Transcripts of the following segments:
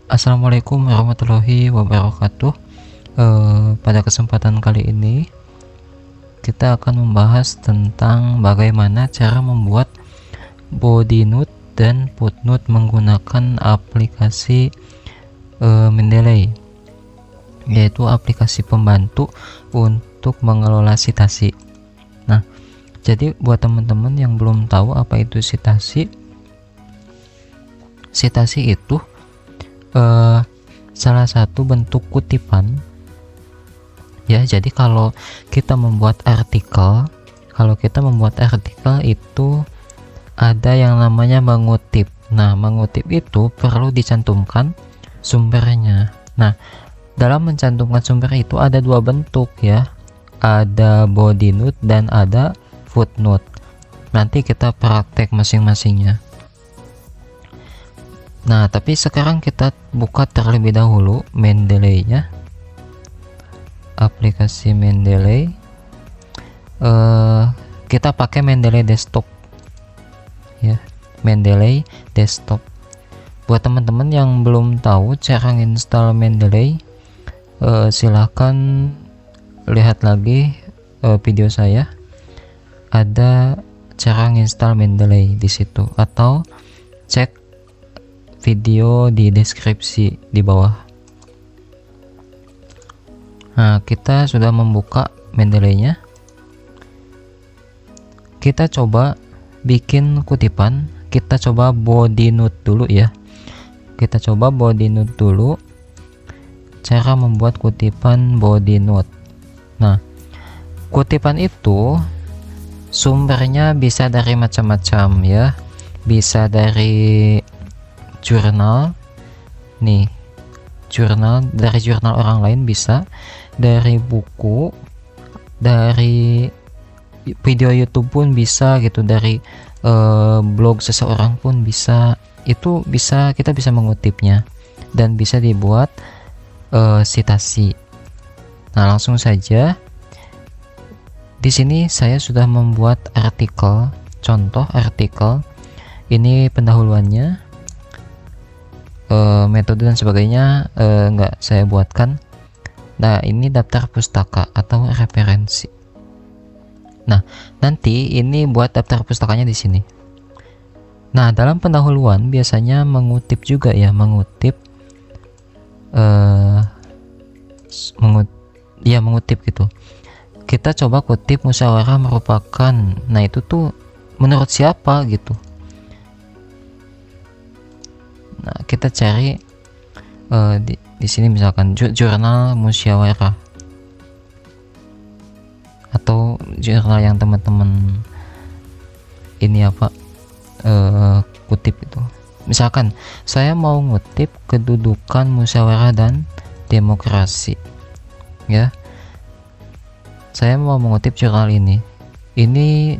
Assalamualaikum warahmatullahi wabarakatuh. Pada kesempatan kali ini kita akan membahas tentang bagaimana cara membuat body note dan footnote menggunakan aplikasi Mendeley, yaitu aplikasi pembantu untuk mengelola citasi. Nah, jadi buat teman-teman yang belum tahu apa itu citasi itu salah satu bentuk kutipan ya. Jadi kalau kita membuat artikel itu ada yang namanya mengutip. Nah, mengutip itu perlu dicantumkan sumbernya. Nah, dalam mencantumkan sumber itu ada dua bentuk ya, ada body note dan ada footnote. Nanti kita praktek masing-masingnya. Nah, tapi sekarang kita buka terlebih dahulu Mendeley-nya, aplikasi Mendeley. Kita pakai Mendeley desktop ya, Mendeley desktop. Buat teman-teman yang belum tahu cara install Mendeley, silahkan lihat lagi video saya, ada cara install Mendeley di situ, atau cek video di deskripsi di bawah. Nah, kita sudah membuka Mendeley-nya. Kita coba bikin kutipan. Kita coba body note dulu ya. Kita coba body note dulu. Cara membuat kutipan body note. Nah, kutipan itu sumbernya bisa dari macam-macam ya. Bisa dari jurnal nih, dari jurnal orang lain, bisa dari buku, dari video YouTube pun bisa gitu, dari blog seseorang pun bisa. Itu bisa, kita bisa mengutipnya dan bisa dibuat citasi. Nah, langsung saja di sini saya sudah membuat artikel, contoh artikel. Ini pendahuluannya, metode dan sebagainya nggak saya buatkan. Nah, ini daftar pustaka atau referensi. Nah, nanti ini buat daftar pustakanya di sini. Nah, dalam pendahuluan biasanya mengutip juga ya, mengutip gitu. Kita coba kutip musyawarah merupakan, nah itu tuh menurut siapa gitu. Nah, kita cari di sini misalkan jurnal musyawarah atau jurnal yang teman-teman ini apa kutip itu. Misalkan saya mau ngutip kedudukan musyawarah dan demokrasi ya. Saya mau mengutip jurnal ini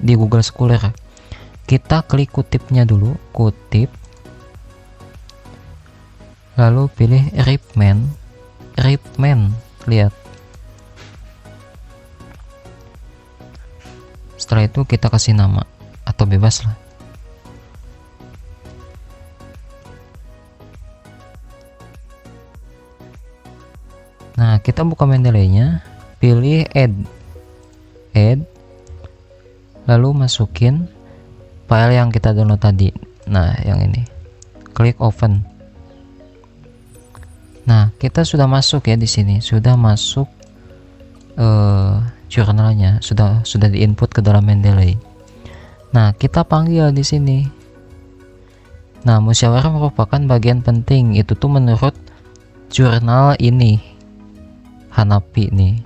di Google Scholar. Kita klik kutipnya dulu, kutip, lalu pilih Ripman, lihat. Setelah itu kita kasih nama atau bebas lah. Nah, kita buka Mendeley-nya, pilih add, lalu masukin file yang kita download tadi. Nah, yang ini, klik open. Nah, kita sudah masuk ya di sini, sudah masuk jurnalnya, sudah diinput ke dalam Mendeley. Nah, kita panggil di sini. Nah, musyawarah merupakan bagian penting, itu tuh menurut jurnal ini, Hanapi nih.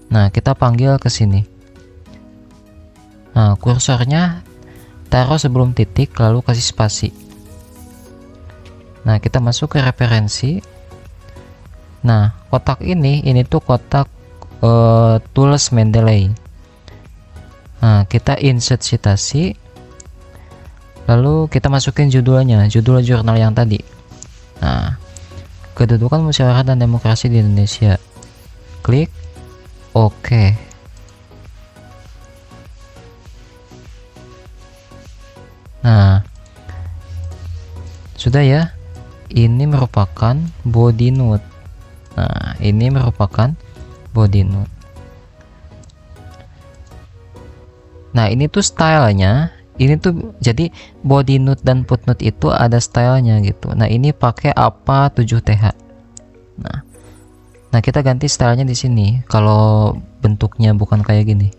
Nah, kita panggil ke sini. Nah, kursornya taruh sebelum titik, lalu kasih spasi. Nah, kita masuk ke referensi. Nah, kotak ini tuh kotak tools Mendeley. Nah, kita insert citasi, lalu kita masukin judul jurnal yang tadi. Nah, kedudukan musyawarah dan demokrasi di Indonesia. Klik OK. Nah, sudah ya. ini merupakan body note. Nah, ini merupakan body note. Nah, ini tuh stylenya. Ini tuh jadi body note dan footnote itu ada stylenya gitu. Nah, ini pakai apa 7th. Nah, kita ganti stylenya di sini. Kalau bentuknya bukan kayak gini.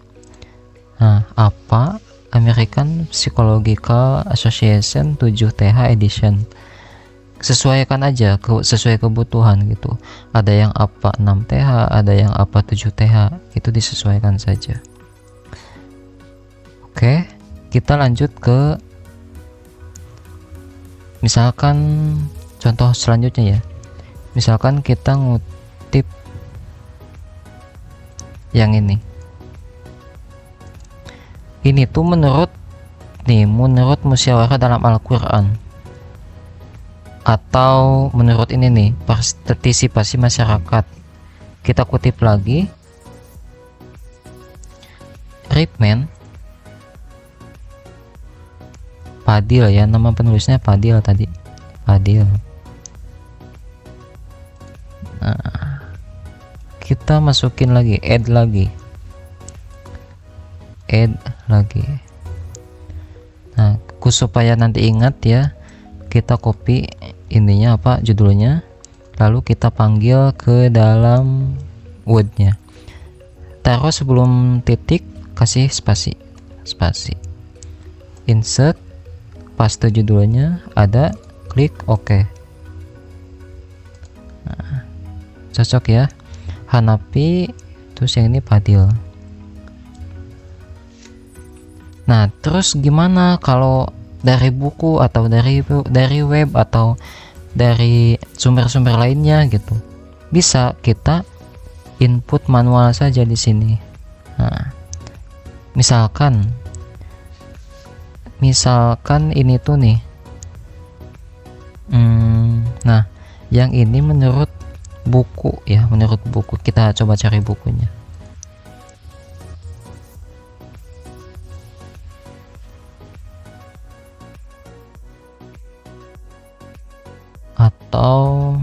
Nah, apa American Psychological Association 7th edition. Sesuaikan aja sesuai kebutuhan gitu. Ada yang apa 6th, ada yang apa 7th. Itu disesuaikan saja. Oke, kita lanjut ke misalkan contoh selanjutnya ya. Misalkan kita ngutip yang ini. Ini tuh menurut musyawarah dalam Al-Quran, atau menurut ini nih, partisipasi masyarakat. Kita kutip lagi, Ripman Fadil ya, nama penulisnya Fadil tadi, Fadil. Nah, kita masukin lagi, add lagi. Nah, supaya nanti ingat ya, kita copy ininya apa judulnya, lalu kita panggil ke dalam wordnya, taruh sebelum titik, kasih spasi, insert, paste judulnya, ada, klik OK. Nah, cocok ya, Hanafi, terus yang ini Fadil. Nah, terus gimana kalau dari buku atau dari web atau dari sumber-sumber lainnya gitu? Bisa kita input manual saja di sini. Nah, misalkan ini tuh nih. Nah, yang ini menurut buku ya, menurut buku. Kita coba cari bukunya. Atau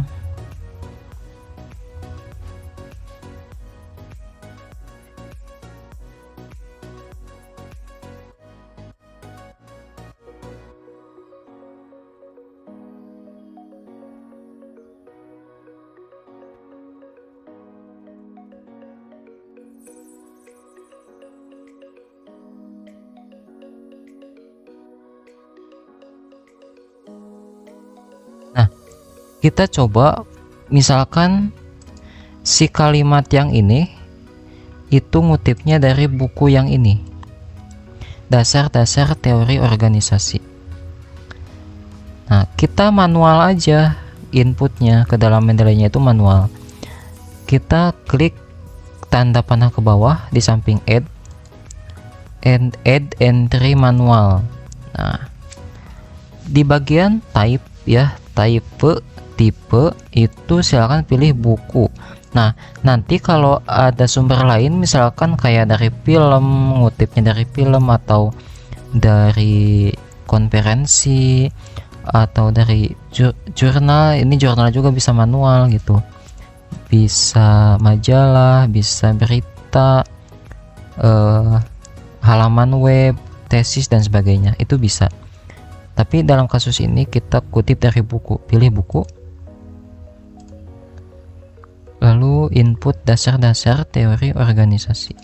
kita coba misalkan si kalimat yang ini itu ngutipnya dari buku yang ini, Dasar-dasar Teori Organisasi. Nah, kita manual aja inputnya, ke dalam Mendeley-nya itu manual. Kita klik tanda panah ke bawah di samping add entry manual. Nah, di bagian type ya, tipe itu silakan pilih buku. Nah, nanti kalau ada sumber lain misalkan kayak dari film, ngutipnya dari film atau dari konferensi atau dari jurnal, ini jurnal juga bisa manual gitu, bisa majalah, bisa berita, halaman web, tesis dan sebagainya, itu bisa. Tapi dalam kasus ini kita kutip dari buku, pilih buku, lalu input dasar-dasar teori organisasi.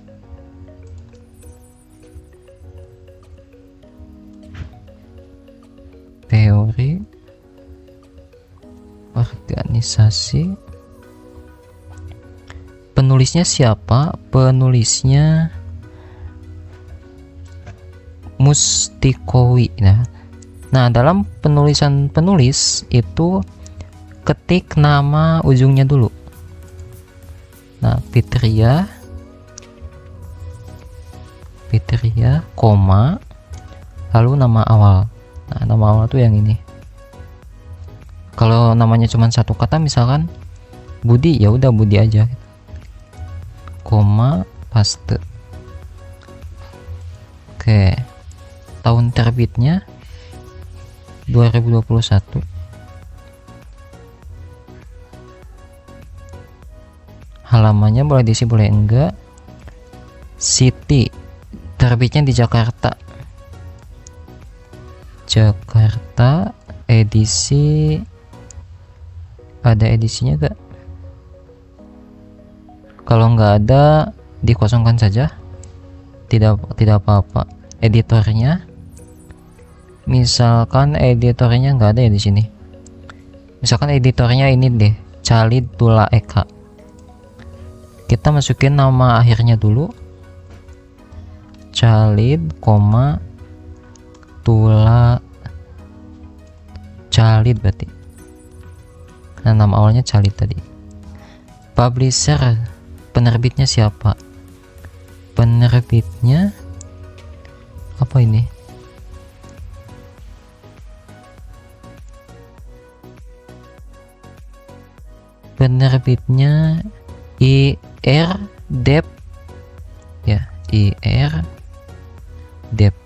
Teori organisasi. Penulisnya siapa? Penulisnya Mustikowi. Nah, dalam penulisan penulis itu ketik nama ujungnya dulu. Nah, Fitria, koma, lalu nama awal. Nah, nama awal tuh yang ini. Kalau namanya cuma satu kata, misalkan Budi, ya udah Budi aja. Koma, paste. Oke. Tahun terbitnya 2021. halamannya boleh diisi boleh enggak. City, terbitnya di Jakarta. Jakarta, edisi, ada edisinya gak? Kalau nggak ada, dikosongkan saja, tidak apa-apa. Editornya, misalkan editornya nggak ada ya di sini. Misalkan editornya ini deh, Khalid Tula Eka. Kita masukin nama akhirnya dulu, Khalid, Tula, Khalid berarti. Nah, nama awalnya Khalid tadi. Publisher, penerbitnya siapa? Penerbitnya apa ini? Penerbitnya IR Dep ya, IR Dep.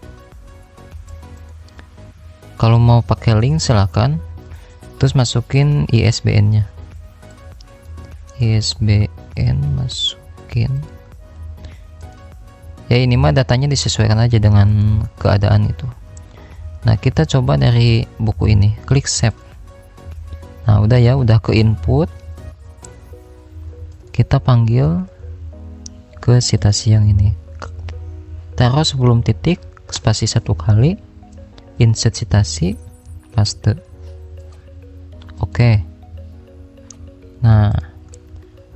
Kalau mau pakai link silakan, terus masukin ISBN-nya. ISBN masukin. Ya ini mah datanya disesuaikan aja dengan keadaan itu. Nah, kita coba dari buku ini, klik save. Nah, udah ya, udah ke input. Kita panggil ke citasi yang ini. Taruh sebelum titik, spasi 1 kali, insert citasi, paste. Oke. Nah,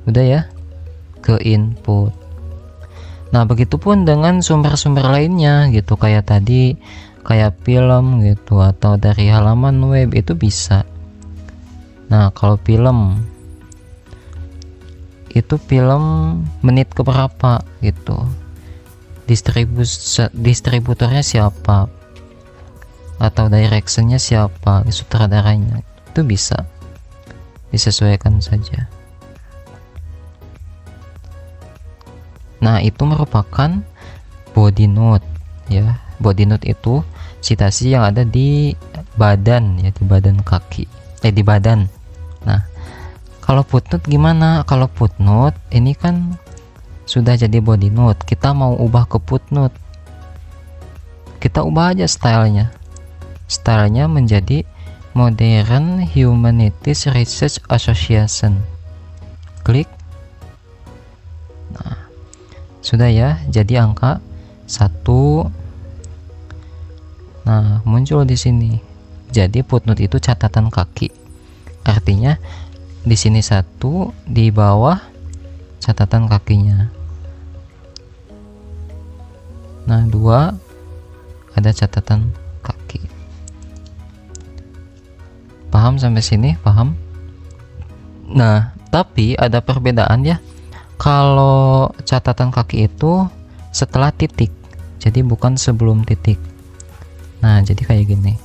udah ya, ke input. Nah, begitupun dengan sumber-sumber lainnya gitu, kayak tadi, kayak film gitu, atau dari halaman web itu bisa. Nah, kalau film itu film menit keberapa gitu, distributornya siapa, atau directionnya siapa, sutradaranya, itu bisa disesuaikan saja. Nah, itu merupakan body note ya. Body note itu citasi yang ada di badan ya, di badan kaki, di badan. Nah, kalau footnote gimana? Kalau footnote ini kan sudah jadi body note, kita mau ubah ke footnote, kita ubah aja stylenya menjadi Modern Humanities Research Association. Klik. Nah, sudah ya, jadi angka 1. Nah, muncul di sini. Jadi footnote itu catatan kaki. Artinya di sini 1, di bawah catatan kakinya. Nah, 2 ada catatan kaki. Paham sampai sini? Paham? Nah, tapi ada perbedaan ya. Kalau catatan kaki itu setelah titik, jadi bukan sebelum titik. Nah, jadi kayak gini.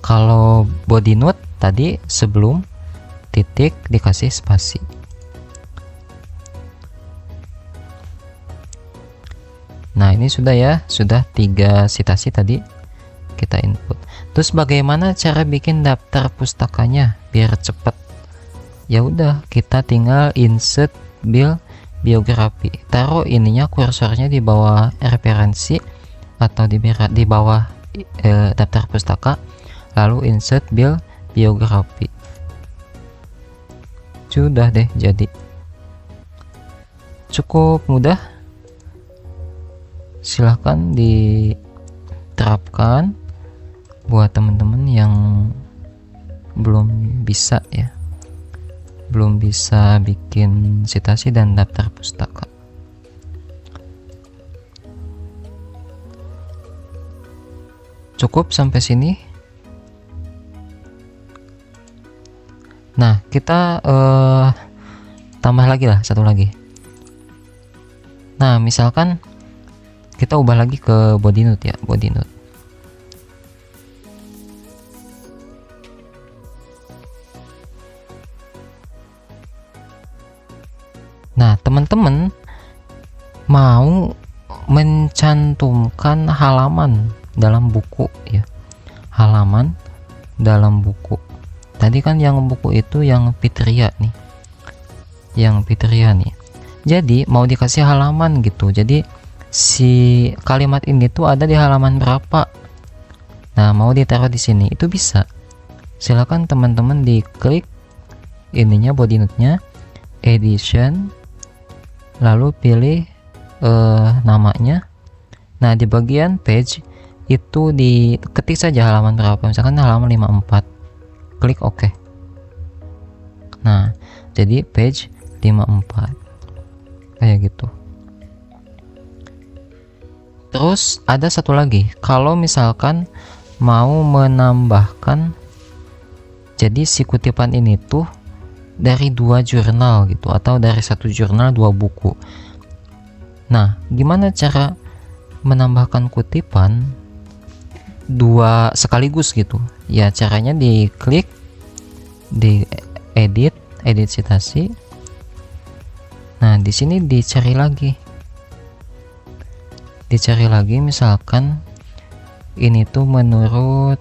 Kalau body note tadi sebelum titik dikasih spasi. Nah, ini sudah ya, sudah 3 citasi tadi kita input. Terus bagaimana cara bikin daftar pustakanya biar cepat? Ya udah, kita tinggal insert biografi. Taruh ininya, kursornya di bawah referensi atau di bawah daftar pustaka, lalu insert biografi. Sudah deh jadi. Cukup mudah. Silahkan diterapkan buat teman-teman yang belum bisa ya, belum bisa bikin citasi dan daftar pustaka. Cukup sampai sini. Nah, kita tambah lagi lah, satu lagi. Nah, misalkan kita ubah lagi ke body note ya, body note. Nah, teman-teman mau mencantumkan halaman dalam buku ya, halaman dalam buku. Tadi kan yang buku itu yang Fitria nih. yang Fitriani. Jadi mau dikasih halaman gitu, jadi si kalimat ini tuh ada di halaman berapa, nah mau ditaruh di sini itu bisa. Silakan teman-teman diklik ininya, body note-nya, edition, lalu pilih namanya. Nah di bagian page itu diketik saja halaman berapa, misalkan halaman 54, klik OK. Nah jadi page 54 kayak gitu. Terus ada satu lagi, kalau misalkan mau menambahkan, jadi si kutipan ini tuh dari 2 jurnal gitu, atau dari 1 jurnal 2 buku. Nah gimana cara menambahkan kutipan 2 sekaligus gitu ya? Caranya diklik di edit citasi. Nah di sini dicari lagi, misalkan ini tuh menurut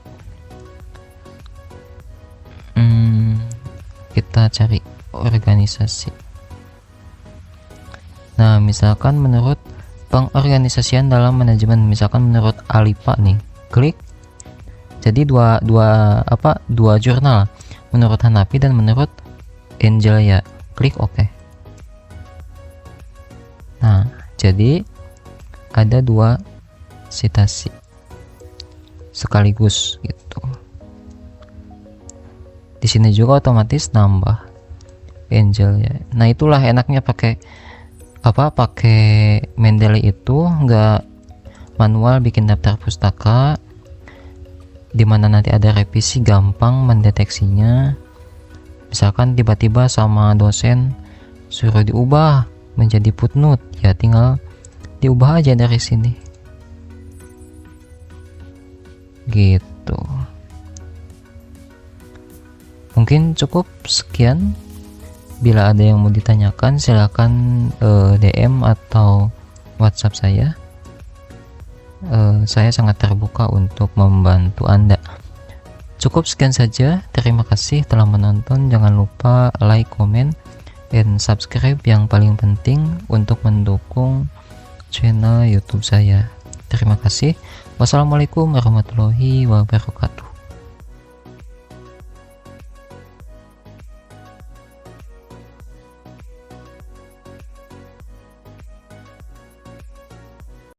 kita cari organisasi. Nah misalkan menurut pengorganisasian dalam manajemen, misalkan menurut Alipa nih, klik. Jadi dua jurnal, menurut Hanapi dan menurut Angel ya, klik OK. Nah jadi ada 2 citasi sekaligus gitu. Di sini juga otomatis nambah Angel ya. Nah itulah enaknya pakai Mendeley itu, nggak manual bikin daftar pustaka, dimana nanti ada revisi, gampang mendeteksinya. Misalkan tiba-tiba sama dosen suruh diubah menjadi footnote, ya tinggal diubah aja dari sini gitu. Mungkin cukup sekian. Bila ada yang mau ditanyakan silakan DM atau WhatsApp saya. Saya sangat terbuka untuk membantu Anda. Cukup sekian saja. Terima kasih telah menonton. Jangan lupa like, comment, dan subscribe yang paling penting untuk mendukung channel YouTube saya. Terima kasih. Wassalamualaikum warahmatullahi wabarakatuh.